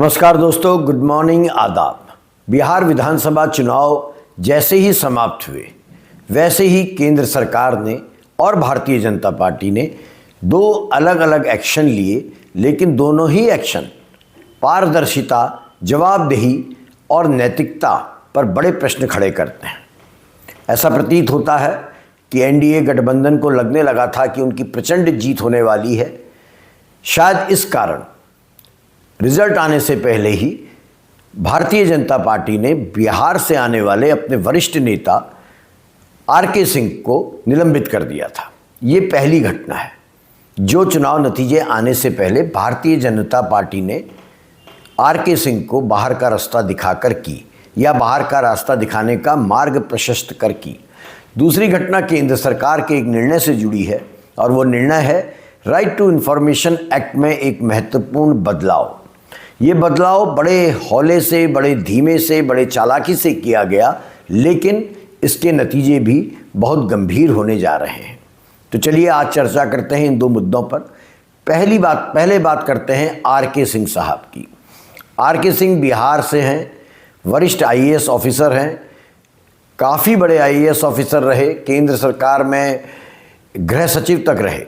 नमस्कार दोस्तों, good morning, आदाब। बिहार विधानसभा चुनाव जैसे ही समाप्त हुए वैसे ही केंद्र सरकार ने और भारतीय जनता पार्टी ने दो अलग अलग एक्शन लिए, लेकिन दोनों ही एक्शन पारदर्शिता, जवाबदेही और नैतिकता पर बड़े प्रश्न खड़े करते हैं। ऐसा प्रतीत होता है कि एनडीए गठबंधन को लगने लगा था कि उनकी प्रचंड जीत होने वाली है। शायद इस कारण रिजल्ट आने से पहले ही भारतीय जनता पार्टी ने बिहार से आने वाले अपने वरिष्ठ नेता आरके सिंह को निलंबित कर दिया था। ये पहली घटना है जो चुनाव नतीजे आने से पहले भारतीय जनता पार्टी ने आरके सिंह को बाहर का रास्ता दिखाकर की, या बाहर का रास्ता दिखाने का मार्ग प्रशस्त कर की। दूसरी घटना केंद्र सरकार के एक निर्णय से जुड़ी है, और वो निर्णय है राइट टू इन्फॉर्मेशन एक्ट में एक महत्वपूर्ण बदलाव। ये बदलाव बड़े हौले से, बड़े धीमे से, बड़े चालाकी से किया गया, लेकिन इसके नतीजे भी बहुत गंभीर होने जा रहे हैं। तो चलिए आज चर्चा करते हैं इन दो मुद्दों पर। पहले बात करते हैं आरके सिंह साहब की। आरके सिंह बिहार से हैं, वरिष्ठ आईएएस ऑफिसर हैं, काफ़ी बड़े आईएएस ऑफिसर रहे, केंद्र सरकार में गृह सचिव तक रहे।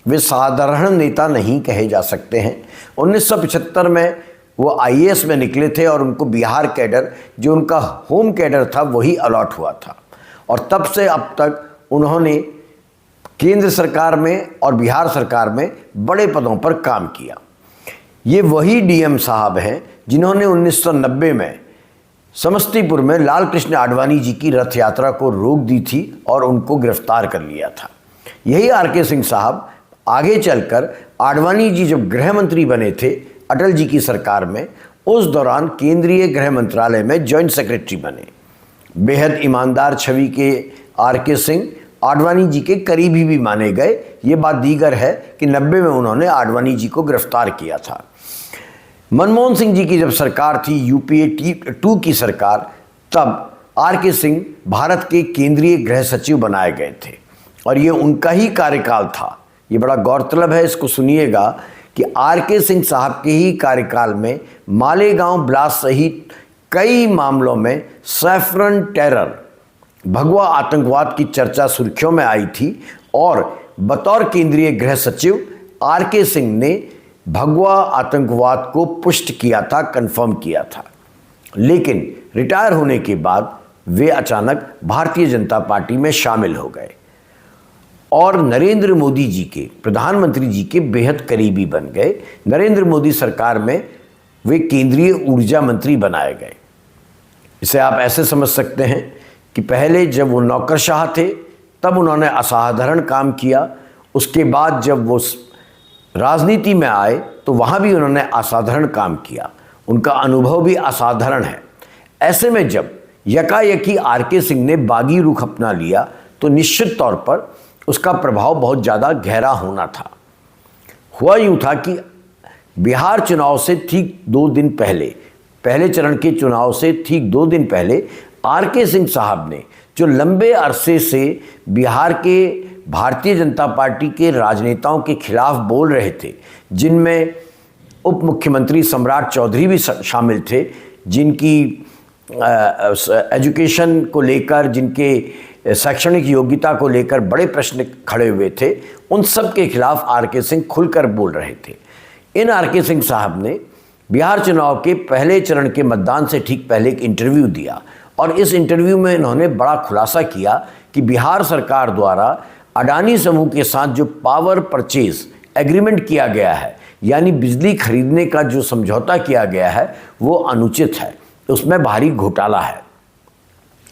वे साधारण नेता नहीं कहे जा सकते हैं। 1975 में वो आईएएस में निकले थे और उनको बिहार कैडर, जो उनका होम कैडर था, वही अलॉट हुआ था, और तब से अब तक उन्होंने केंद्र सरकार में और बिहार सरकार में बड़े पदों पर काम किया। ये वही डीएम साहब हैं जिन्होंने 1990 में समस्तीपुर में लाल कृष्ण आडवाणी जी की रथ यात्रा को रोक दी थी और उनको गिरफ्तार कर लिया था। यही आरके सिंह साहब आगे चलकर आडवाणी जी जब गृह मंत्री बने थे अटल जी की सरकार में, उस दौरान केंद्रीय गृह मंत्रालय में जॉइंट सेक्रेटरी बने। बेहद ईमानदार छवि के आरके सिंह आडवाणी जी के करीबी भी माने गए। ये बात दीगर है कि 90 में उन्होंने आडवाणी जी को गिरफ्तार किया था। मनमोहन सिंह जी की जब सरकार थी, यूपीए 2 की सरकार, तब आरके सिंह भारत के केंद्रीय गृह सचिव बनाए गए थे और ये उनका ही कार्यकाल था। ये बड़ा गौरतलब है, इसको सुनिएगा कि आरके सिंह साहब के ही कार्यकाल में मालेगांव ब्लास्ट सहित कई मामलों में सैफरन टेरर, भगवा आतंकवाद की चर्चा सुर्खियों में आई थी, और बतौर केंद्रीय गृह सचिव आरके सिंह ने भगवा आतंकवाद को पुष्ट किया था, कंफर्म किया था। लेकिन रिटायर होने के बाद वे अचानक भारतीय जनता पार्टी में शामिल हो गए और नरेंद्र मोदी जी के, प्रधानमंत्री जी के बेहद करीबी बन गए। नरेंद्र मोदी सरकार में वे केंद्रीय ऊर्जा मंत्री बनाए गए। इसे आप ऐसे समझ सकते हैं कि पहले जब वो नौकरशाह थे तब उन्होंने असाधारण काम किया, उसके बाद जब वो राजनीति में आए तो वहाँ भी उन्होंने असाधारण काम किया, उनका अनुभव भी असाधारण है। ऐसे में जब यकायकी आरके सिंह ने बागी रुख अपना लिया तो निश्चित तौर पर उसका प्रभाव बहुत ज़्यादा गहरा होना था। हुआ यूँ था कि बिहार चुनाव से ठीक 2 दिन पहले, पहले चरण के चुनाव से ठीक 2 दिन पहले आरके सिंह साहब ने, जो लंबे अरसे से बिहार के भारतीय जनता पार्टी के राजनेताओं के खिलाफ बोल रहे थे, जिनमें उप मुख्यमंत्री सम्राट चौधरी भी शामिल थे, जिनकी एजुकेशन को लेकर, जिनके शैक्षणिक योग्यता को लेकर बड़े प्रश्न खड़े हुए थे, उन सब के खिलाफ आरके सिंह खुलकर बोल रहे थे। इन आरके सिंह साहब ने बिहार चुनाव के पहले चरण के मतदान से ठीक पहले एक इंटरव्यू दिया, और इस इंटरव्यू में इन्होंने बड़ा खुलासा किया कि बिहार सरकार द्वारा अडानी समूह के साथ जो पावर परचेज एग्रीमेंट किया गया है, यानी बिजली खरीदने का जो समझौता किया गया है, वो अनुचित है, उसमें भारी घोटाला है।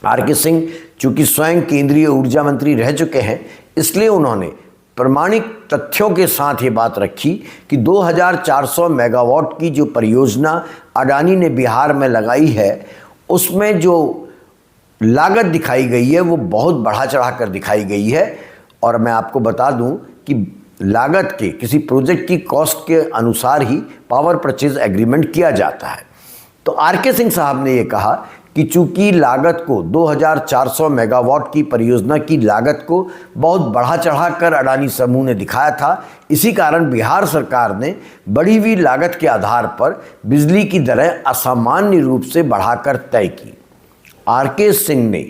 आरके सिंह चूंकि स्वयं केंद्रीय ऊर्जा मंत्री रह चुके हैं, इसलिए उन्होंने प्रमाणिक तथ्यों के साथ ये बात रखी कि 2400 मेगावाट की जो परियोजना अडानी ने बिहार में लगाई है, उसमें जो लागत दिखाई गई है वो बहुत बढ़ा चढ़ा कर दिखाई गई है। और मैं आपको बता दूं कि लागत के, किसी प्रोजेक्ट की कॉस्ट के अनुसार ही पावर परचेज एग्रीमेंट किया जाता है। तो आरके सिंह साहब ने ये कहा कि चूंकि लागत को 2400 मेगावाट की परियोजना की लागत को बहुत बढ़ा चढ़ाकर अडानी समूह ने दिखाया था, इसी कारण बिहार सरकार ने बढ़ी हुई लागत के आधार पर बिजली की दरें असामान्य रूप से बढ़ाकर तय की। आरके सिंह ने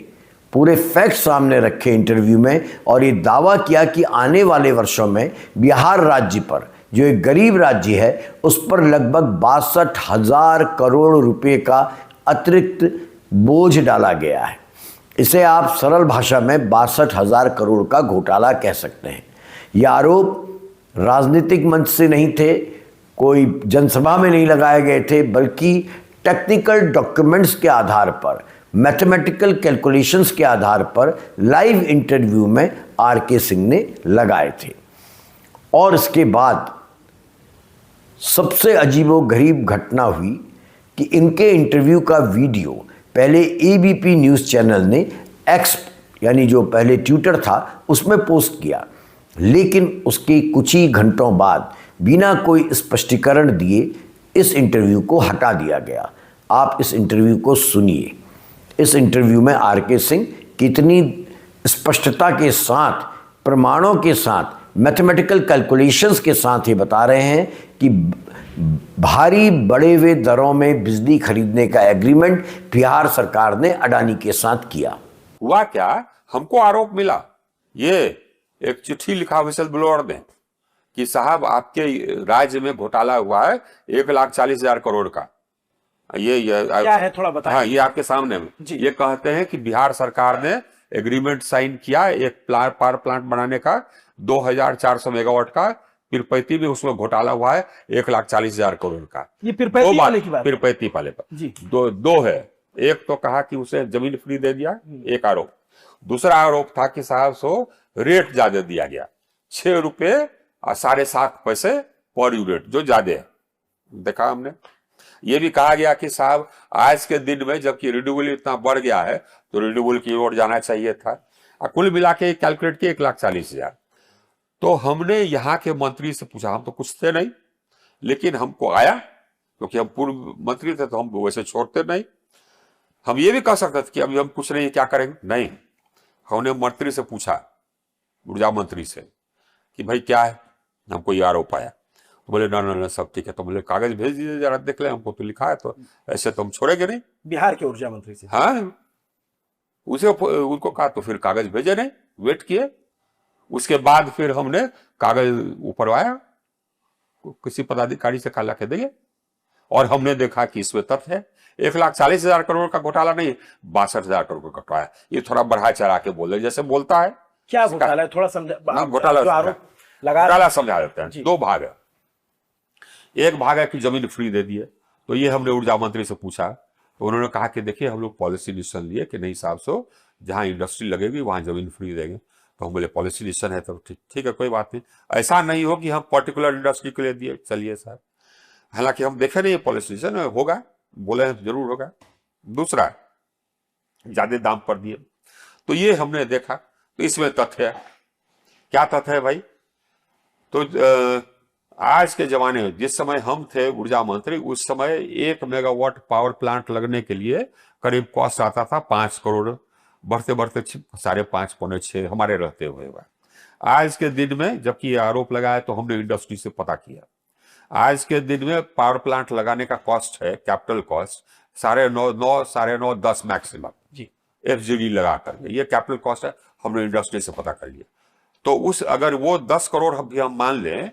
पूरे फैक्ट सामने रखे इंटरव्यू में और ये दावा किया कि आने वाले वर्षों में बिहार राज्य पर, जो एक गरीब राज्य है, उस पर लगभग 62,000 करोड़ रुपए का अतिरिक्त बोझ डाला गया है। इसे आप सरल भाषा में 62,000 करोड़ का घोटाला कह सकते हैं। यह आरोप राजनीतिक मंच से नहीं थे, कोई जनसभा में नहीं लगाए गए थे, बल्कि टेक्निकल डॉक्यूमेंट्स के आधार पर, मैथमेटिकल कैलकुलेशंस के आधार पर लाइव इंटरव्यू में आरके सिंह ने लगाए थे। और इसके बाद सबसे अजीबोगरीब घटना हुई कि इनके इंटरव्यू का वीडियो पहले एबीपी न्यूज़ चैनल ने एक्स, यानी जो पहले ट्विटर था, उसमें पोस्ट किया, लेकिन उसके कुछ ही घंटों बाद बिना कोई स्पष्टीकरण दिए इस इंटरव्यू को हटा दिया गया। आप इस इंटरव्यू को सुनिए। इस इंटरव्यू में आरके सिंह कितनी स्पष्टता के साथ, प्रमाणों के साथ, मैथमेटिकल कैलकुलेशंस के साथ ये बता रहे हैं कि भारी बढ़े हुए दरों में बिजली खरीदने का एग्रीमेंट बिहार सरकार ने अडानी के साथ किया। हुआ क्या, हमको आरोप मिला, ये एक चिट्ठी लिखा विशेष ब्लोअर ने कि साहब आपके राज्य में घोटाला हुआ है 1,40,000 करोड़ का। ये क्या है थोड़ा बताइए। हाँ, ये आपके सामने ये कहते हैं कि बिहार सरकार ने एग्रीमेंट साइन किया एक पावर प्लांट बनाने का 2,400 मेगावाट का, पीरपैंती में उसमें घोटाला हुआ है 1,40,000 करोड़ का। ये पीरपैंती वाले की बात, पीरपैंती वाले पर जी। दो है। एक तो कहा कि उसे जमीन फ्री दे दिया, एक आरोप। दूसरा आरोप था कि साहब सो रेट ज्यादा दिया गया, 6 रुपए और 7.5 पैसे पर यूनिट, जो ज्यादा है। देखा हमने। ये भी कहा गया कि साहब आज के दिन में जबकि रिन्यूएबल इतना बढ़ गया है तो रिन्यूएबल की ओर जाना चाहिए था। कुल मिला के कैलकुलेट किया 1,40,000। तो हमने यहाँ के मंत्री से पूछा, हम तो कुछ थे नहीं, लेकिन हमको आया, क्योंकि हम पूर्व मंत्री थे तो हम वैसे छोड़ते नहीं। हम ये भी कह सकते थे कि अभी हम कुछ नहीं, क्या करेंगे, नहीं। हमने मंत्री से पूछा, ऊर्जा मंत्री से, कि भाई क्या है, हमको ये आरोप आया। तो बोले ना सब ठीक है। तो बोले कागज भेज दीजिए जरा देख ले, हमको तो लिखा है, तो ऐसे तो हम छोड़ेंगे नहीं। बिहार के ऊर्जा मंत्री से? हाँ, उसे उनको कहा, तो फिर कागज भेजे नहीं, वेट किए। उसके बाद फिर हमने कागज ऊपर आया, किसी पदाधिकारी से काला के दिए, और हमने देखा कि इसमें तथ्य है। 1,40,000 करोड़ का घोटाला नहीं, 62,000 करोड़ का घोटाला है। ये थोड़ा बढ़ा चढ़ा के बोले, जैसे बोलता है। क्या घोटाला है, थोड़ा समझा। घोटाला समझा देते हैं। 2 भाग है। एक भाग है कि जमीन फ्री दे दिए, तो ये हमने ऊर्जा मंत्री से पूछा, तो उन्होंने कहा कि देखिए हम लोग पॉलिसी डिसीजन लिए कि नहीं साहब सो जहां इंडस्ट्री लगेगी वहां जमीन फ्री देंगे। तो हम बोले पॉलिसी डिसीजन है तो ठीक है, कोई बात नहीं, ऐसा नहीं हो कि हम पर्टिकुलर इंडस्ट्री के लिए दिए। चलिए साहब, हालांकि हम देखे नहीं पॉलिसी डिसीजन होगा, बोले हैं जरूर होगा। दूसरा, ज्यादा दाम पर दिए, तो ये हमने देखा, तो इसमें तथ्य है। क्या तथ्य है भाई? तो आज के जमाने में, जिस समय हम थे ऊर्जा मंत्री, उस समय 1 मेगावाट पावर प्लांट लगने के लिए करीब कॉस्ट आता था 5 करोड़, बढ़ते बढ़ते 5.5 पौने 6 हमारे रहते हुए। आज के दिन में जबकि ये आरोप लगाया, तो हमने इंडस्ट्री से पता किया, आज के दिन में पावर प्लांट लगाने का कॉस्ट है, कैपिटल कॉस्ट 9.5 10 मैक्सिमम जी, FGD लगा करके ये कैपिटल कॉस्ट है। हमने इंडस्ट्री से पता कर लिया, तो उस अगर वो 10 करोड़ भी हम मान लें,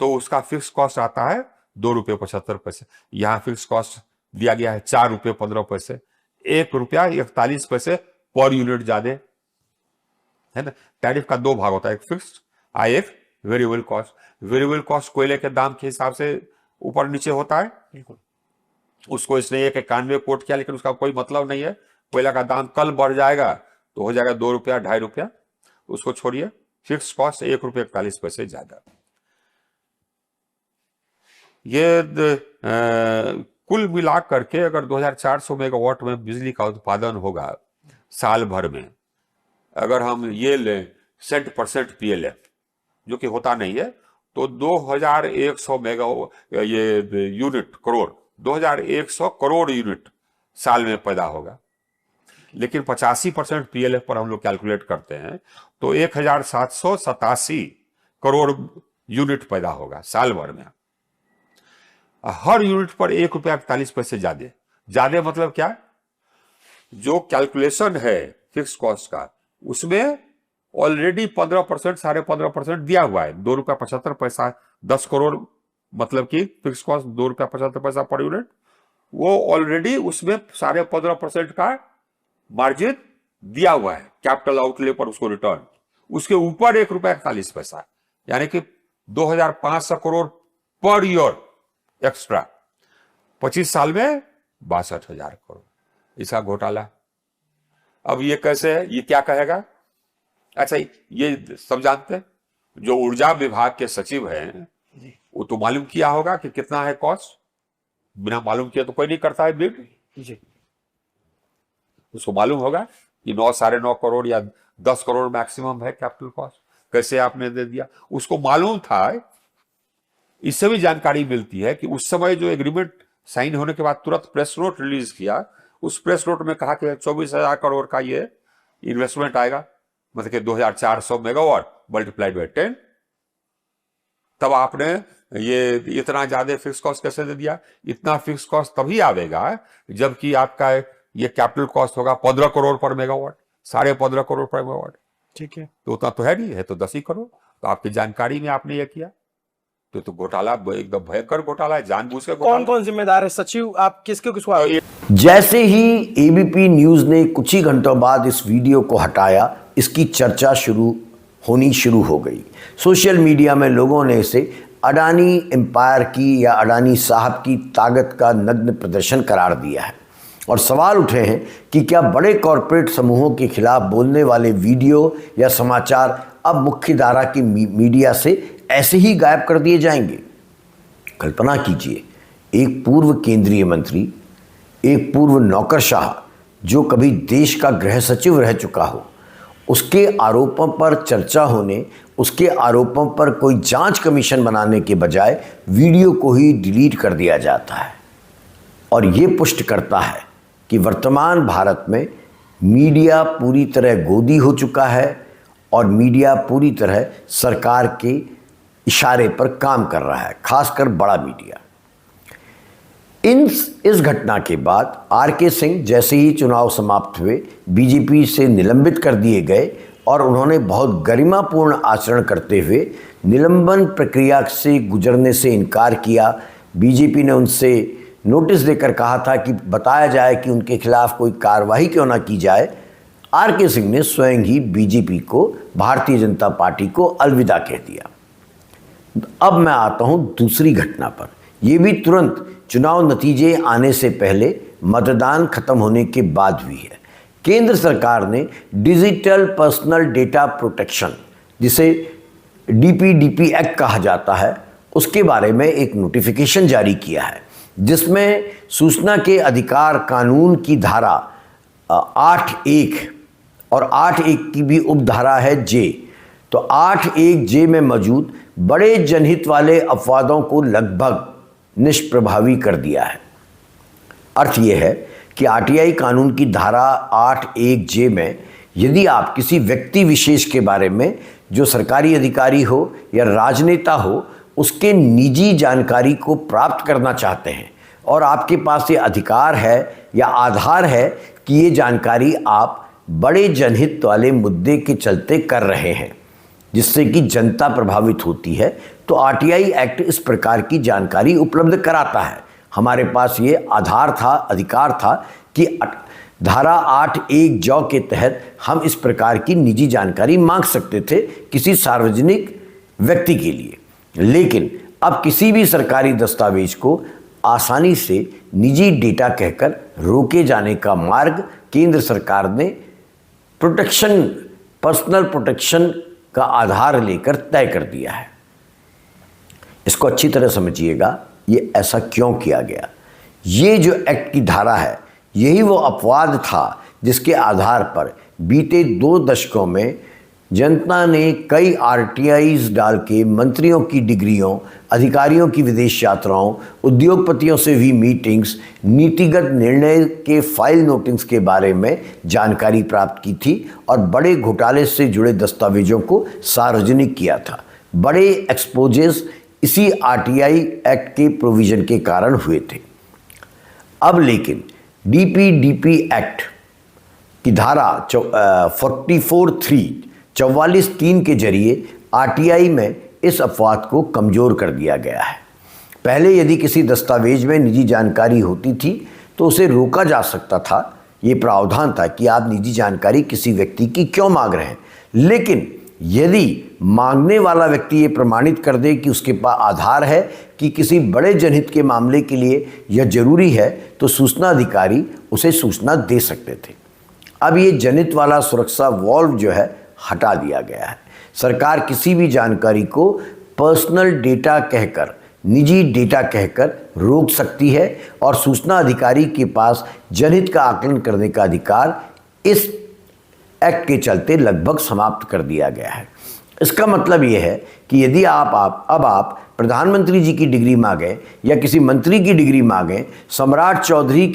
तो उसका फिक्स कॉस्ट आता है 2 रुपये 75 पैसे। यहाँ फिक्स कॉस्ट दिया गया है 4 रुपये 15 पैसे, 1 रुपया 41 पैसे पर यूनिट ज्यादा है ना। टैरिफ का 2 भाग होता है, एक फिक्स्ड और एक वेरिएबल कॉस्ट। वेरिएबल कॉस्ट कोयले के दाम के हिसाब से ऊपर नीचे होता है, बिल्कुल। उसको इसने 91 कोट किया, लेकिन उसका कोई मतलब नहीं है। कोयला का दाम कल बढ़ जाएगा तो हो जाएगा 2 रुपया 2.5 रुपया, उसको छोड़िए। फिक्स कॉस्ट 1 रुपये 41 पैसे ज्यादा। ये कुल मिला करके अगर 2,400 मेगावाट में बिजली का उत्पादन होगा साल भर में, अगर हम ये लें % PLF, जो कि होता नहीं है, तो 2,100 यूनिट करोड़ 2,100 करोड़ यूनिट साल में पैदा होगा। लेकिन 85% पीएलएफ पर हम लोग कैलकुलेट करते हैं तो 1787 करोड़ यूनिट पैदा होगा साल भर में। हर यूनिट पर ₹1.41 ज्यादा मतलब क्या, जो कैलकुलेशन है फिक्स कॉस्ट का उसमें ऑलरेडी 15% 15.5% दिया हुआ है। ₹2.75 10 करोड़ मतलब कि फिक्स कॉस्ट ₹2.75 पर यूनिट, वो ऑलरेडी उसमें 15.5% का मार्जिन दिया हुआ है कैपिटल आउटले पर उसको रिटर्न, उसके ऊपर ₹1.41 यानी कि 2500 करोड़ पर ईयर एक्स्ट्रा, 25 साल में 62,000 करोड़ इसका घोटाला। अब ये कैसे है, ये क्या कहेगा? अच्छा, ये सब जानते हैं, जो ऊर्जा विभाग के सचिव हैं वो तो मालूम किया होगा कि कितना है कॉस्ट, बिना मालूम किया तो कोई नहीं करता है बिड जी। उसको मालूम होगा कि 9 साढ़े 9 करोड़ या 10 करोड़ मैक्सिमम है कैपिटल कॉस्ट, कैसे आपने दे दिया? उसको मालूम था। इससे भी जानकारी मिलती है कि उस समय जो एग्रीमेंट साइन होने के बाद तुरंत प्रेस नोट रिलीज किया, उस प्रेस नोट में कहा कि 24,000 करोड़ का ये इन्वेस्टमेंट आएगा, मतलब कि 2,400 मेगावाट मल्टीप्लाइड बाय 10। तब आपने ये इतना ज्यादा फिक्स कॉस्ट कैसे दे दिया? इतना फिक्स कॉस्ट तभी आवेगा जबकि आपका ये कैपिटल कॉस्ट होगा 15 करोड़ पर मेगावाट, 15.5 करोड़ पर मेगावाट। ठीक है, तो उतना तो है नहीं, है तो 10 ही करोड़। तो आपकी जानकारी में आपने ये किया तो घोटाला एकदम भयंकर घोटाला है, जानबूझ के घोटाला। कौन कौन जिम्मेदार है सचिव, आप किसको जैसे ही एबीपी न्यूज ने कुछ ही घंटों बाद इस वीडियो को हटाया, इसकी चर्चा शुरू हो गई। सोशल मीडिया में लोगों ने इसे अडानी एम्पायर की या अडानी साहब की ताकत का नग्न प्रदर्शन करार दिया है और सवाल उठे हैं कि क्या बड़े कॉरपोरेट समूहों के खिलाफ बोलने वाले वीडियो या समाचार अब मुख्यधारा की मीडिया से ऐसे ही गायब कर दिए जाएंगे? कल्पना कीजिए, एक पूर्व केंद्रीय मंत्री, एक पूर्व नौकरशाह जो कभी देश का गृह सचिव रह चुका हो, उसके आरोपों पर चर्चा होने, उसके आरोपों पर कोई जांच कमीशन बनाने के बजाय वीडियो को ही डिलीट कर दिया जाता है। और ये पुष्ट करता है कि वर्तमान भारत में मीडिया पूरी तरह गोदी हो चुका है और मीडिया पूरी तरह सरकार के इशारे पर काम कर रहा है, खासकर बड़ा मीडिया। इस घटना के बाद आर.के. सिंह जैसे ही चुनाव समाप्त हुए बीजेपी से निलंबित कर दिए गए और उन्होंने बहुत गरिमापूर्ण आचरण करते हुए निलंबन प्रक्रिया से गुजरने से इनकार किया। बीजेपी ने उनसे नोटिस देकर कहा था कि बताया जाए कि उनके खिलाफ कोई कार्रवाई क्यों ना की जाए। आर.के. सिंह ने स्वयं ही बीजेपी को, भारतीय जनता पार्टी को अलविदा कह दिया। अब मैं आता हूं दूसरी घटना पर। यह भी तुरंत चुनाव नतीजे आने से पहले, मतदान खत्म होने के बाद हुई है। केंद्र सरकार ने डिजिटल पर्सनल डेटा प्रोटेक्शन, जिसे डीपीडीपी एक्ट कहा जाता है, उसके बारे में एक नोटिफिकेशन जारी किया है, जिसमें सूचना के अधिकार कानून की धारा 8(1) और 8(1) की भी उपधारा है जे। तो 8(1) जे में मौजूद बड़े जनहित वाले अपवादों को लगभग निष्प्रभावी कर दिया है। अर्थ यह है कि आरटीआई कानून की धारा 8(1) जे में यदि आप किसी व्यक्ति विशेष के बारे में, जो सरकारी अधिकारी हो या राजनेता हो, उसके निजी जानकारी को प्राप्त करना चाहते हैं और आपके पास ये अधिकार है या आधार है कि ये जानकारी आप बड़े जनहित वाले मुद्दे के चलते कर रहे हैं, जिससे कि जनता प्रभावित होती है, तो आरटीआई एक्ट इस प्रकार की जानकारी उपलब्ध कराता है। हमारे पास ये आधार था, अधिकार था कि धारा 8(1) जौ के तहत हम इस प्रकार की निजी जानकारी मांग सकते थे किसी सार्वजनिक व्यक्ति के लिए। लेकिन अब किसी भी सरकारी दस्तावेज को आसानी से निजी डेटा कहकर रोके जाने का मार्ग केंद्र सरकार ने पर्सनल प्रोटेक्शन का आधार लेकर तय कर दिया है। इसको अच्छी तरह समझिएगा, ये ऐसा क्यों किया गया। ये जो एक्ट की धारा है, यही वो अपवाद था जिसके आधार पर बीते 2 दशकों में जनता ने कई आरटीआईज डाल के मंत्रियों की डिग्रियों, अधिकारियों की विदेश यात्राओं, उद्योगपतियों से हुई मीटिंग्स, नीतिगत निर्णय के फाइल नोटिंग्स के बारे में जानकारी प्राप्त की थी और बड़े घोटाले से जुड़े दस्तावेजों को सार्वजनिक किया था। बड़े एक्सपोजेस इसी आरटीआई एक्ट के प्रोविजन के कारण हुए थे। अब लेकिन डीपीडीपी एक्ट की धारा 44(3) के जरिए आरटीआई में इस अपवाद को कमज़ोर कर दिया गया है। पहले यदि किसी दस्तावेज में निजी जानकारी होती थी तो उसे रोका जा सकता था। ये प्रावधान था कि आप निजी जानकारी किसी व्यक्ति की क्यों मांग रहे हैं, लेकिन यदि मांगने वाला व्यक्ति ये प्रमाणित कर दे कि उसके पास आधार है कि किसी बड़े जनहित के मामले के लिए यह जरूरी है, तो सूचना अधिकारी उसे सूचना दे सकते थे। अब ये जनहित वाला सुरक्षा वॉल्व जो है हटा दिया गया है। सरकार किसी भी जानकारी को पर्सनल डेटा कहकर, निजी डेटा कहकर रोक सकती है और सूचना अधिकारी के पास जनहित का आकलन करने का अधिकार इस एक्ट के चलते लगभग समाप्त कर दिया गया है। इसका मतलब यह है कि यदि आप प्रधानमंत्री जी की डिग्री मांगें या किसी मंत्री की डिग्री मांगें, सम्राट चौधरी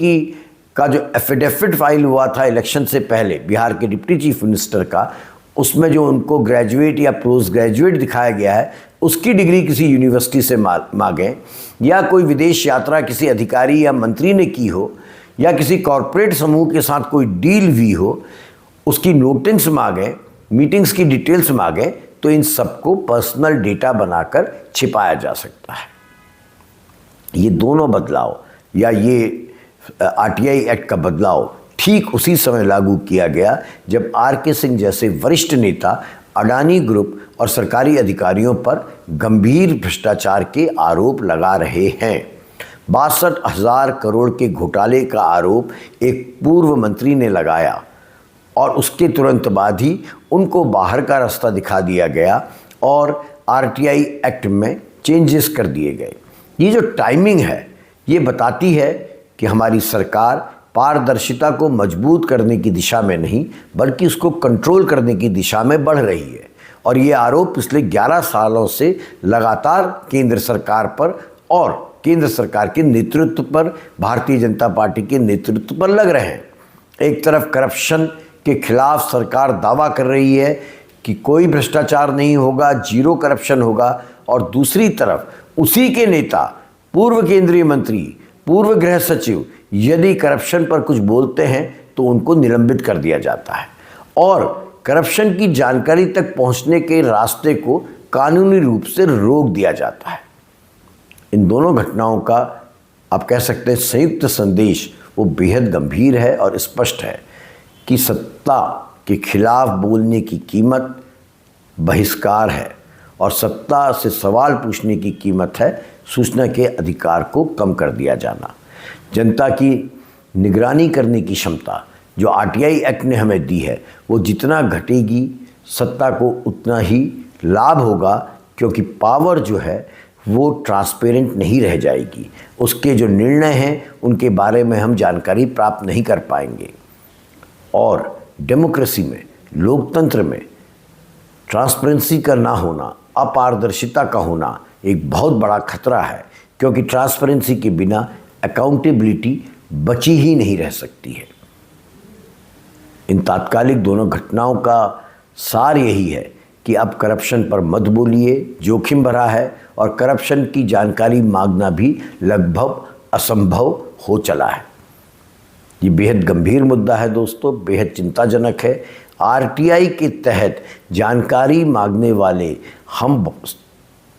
का जो एफिडेविट फाइल हुआ था इलेक्शन से पहले बिहार के डिप्टी चीफ मिनिस्टर का, उसमें जो उनको ग्रेजुएट या पोस्ट ग्रेजुएट दिखाया गया है, उसकी डिग्री किसी यूनिवर्सिटी से मांगें, या कोई विदेश यात्रा किसी अधिकारी या मंत्री ने की हो, या किसी कॉरपोरेट समूह के साथ कोई डील हुई हो, उसकी नोटिंग्स मांगें, मीटिंग्स की डिटेल्स मांगें, तो इन सबको पर्सनल डेटा बनाकर छिपाया जा सकता है। ये दोनों बदलाव या ये आरटीआई एक्ट का बदलाव ठीक उसी समय लागू किया गया जब आर.के. सिंह जैसे वरिष्ठ नेता अडानी ग्रुप और सरकारी अधिकारियों पर गंभीर भ्रष्टाचार के आरोप लगा रहे हैं। 62,000 करोड़ के घोटाले का आरोप एक पूर्व मंत्री ने लगाया और उसके तुरंत बाद ही उनको बाहर का रास्ता दिखा दिया गया और आरटीआई एक्ट में चेंजेस कर दिए गए। ये जो टाइमिंग है ये बताती है कि हमारी सरकार पारदर्शिता को मजबूत करने की दिशा में नहीं बल्कि उसको कंट्रोल करने की दिशा में बढ़ रही है। और ये आरोप पिछले 11 सालों से लगातार केंद्र सरकार पर और केंद्र सरकार के नेतृत्व पर, भारतीय जनता पार्टी के नेतृत्व पर लग रहे हैं। एक तरफ करप्शन के खिलाफ सरकार दावा कर रही है कि कोई भ्रष्टाचार नहीं होगा, जीरो करप्शन होगा, और दूसरी तरफ उसी के नेता, पूर्व केंद्रीय मंत्री, पूर्व गृह सचिव यदि करप्शन पर कुछ बोलते हैं तो उनको निलंबित कर दिया जाता है और करप्शन की जानकारी तक पहुंचने के रास्ते को कानूनी रूप से रोक दिया जाता है। इन दोनों घटनाओं का आप कह सकते हैं संयुक्त संदेश वो बेहद गंभीर है और स्पष्ट है कि सत्ता के खिलाफ बोलने की कीमत बहिष्कार है और सत्ता से सवाल पूछने की कीमत है सूचना के अधिकार को कम कर दिया जाना। जनता की निगरानी करने की क्षमता जो आरटीआई एक्ट ने हमें दी है वो जितना घटेगी सत्ता को उतना ही लाभ होगा, क्योंकि पावर जो है वो ट्रांसपेरेंट नहीं रह जाएगी। उसके जो निर्णय हैं उनके बारे में हम जानकारी प्राप्त नहीं कर पाएंगे। और डेमोक्रेसी में, लोकतंत्र में ट्रांसपेरेंसी का ना होना, अपारदर्शिता का होना एक बहुत बड़ा खतरा है, क्योंकि ट्रांसपेरेंसी के बिना अकाउंटेबिलिटी बची ही नहीं रह सकती है। इन तात्कालिक दोनों घटनाओं का सार यही है कि अब करप्शन पर मत बोलिए, जोखिम भरा है और करप्शन की जानकारी मांगना भी लगभग असंभव हो चला है। ये बेहद गंभीर मुद्दा है दोस्तों, बेहद चिंताजनक है। आरटीआई के तहत जानकारी मांगने वाले हम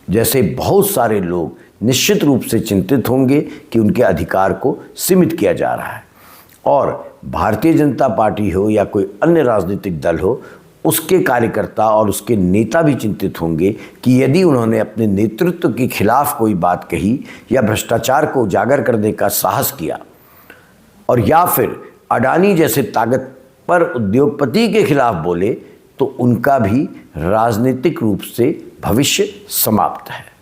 जैसे बहुत सारे लोग निश्चित रूप से चिंतित होंगे कि उनके अधिकार को सीमित किया जा रहा है। और भारतीय जनता पार्टी हो या कोई अन्य राजनीतिक दल हो, उसके कार्यकर्ता और उसके नेता भी चिंतित होंगे कि यदि उन्होंने अपने नेतृत्व के खिलाफ कोई बात कही या भ्रष्टाचार को उजागर करने का साहस किया और या फिर अडानी जैसे ताकतवर उद्योगपति के खिलाफ बोले, तो उनका भी राजनीतिक रूप से भविष्य समाप्त है।